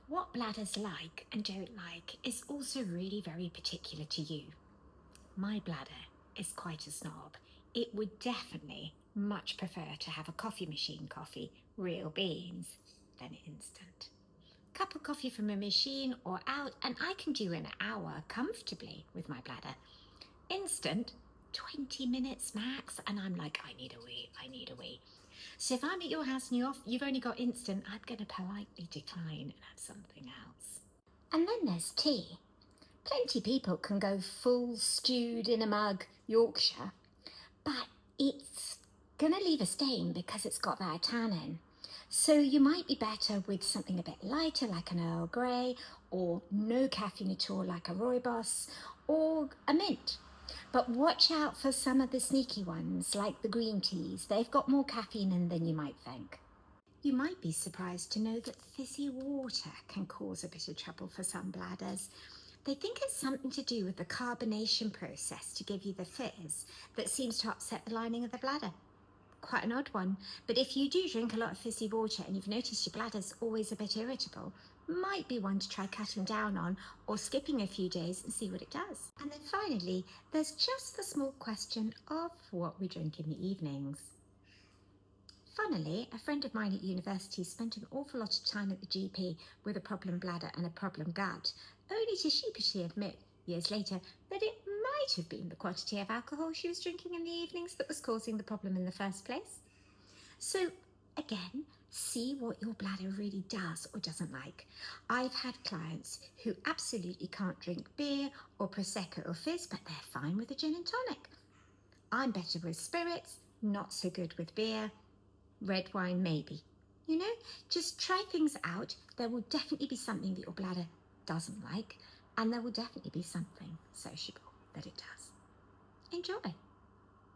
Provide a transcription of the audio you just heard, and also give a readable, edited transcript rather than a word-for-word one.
What bladders like and don't like is also really very particular to you. My bladder is quite a snob. It would definitely much prefer to have a coffee machine coffee, real beans, than instant. Cup of coffee from a machine or out, and I can do an hour comfortably with my bladder. Instant, 20 minutes max, and I'm like, I need a wee. So if I'm at your house and you've only got instant, I'm going to politely decline and have something else. And then there's tea. Plenty people can go full stewed in a mug Yorkshire, but it's going to leave a stain because it's got that tannin. So you might be better with something a bit lighter like an Earl Grey, or no caffeine at all like a rooibos, or a mint. But watch out for some of the sneaky ones like the green teas. They've got more caffeine in than you might think. You might be surprised to know that fizzy water can cause a bit of trouble for some bladders. They think it's something to do with the carbonation process to give you the fizz that seems to upset the lining of the bladder. Quite an odd one, but if you do drink a lot of fizzy water and you've noticed your bladder's always a bit irritable, might be one to try cutting down on or skipping a few days and see what it does. And then finally, there's just the small question of what we drink in the evenings. Funnily, a friend of mine at university spent an awful lot of time at the GP with a problem bladder and a problem gut, only to sheepishly admit years later that it might have been the quantity of alcohol she was drinking in the evenings that was causing the problem in the first place. So again, see what your bladder really does or doesn't like. I've had clients who absolutely can't drink beer or prosecco or fizz, but they're fine with a gin and tonic. I'm better with spirits, not so good with beer, red wine maybe. Just try things out. There will definitely be something that your bladder doesn't like, and there will definitely be something sociable that it does. Enjoy.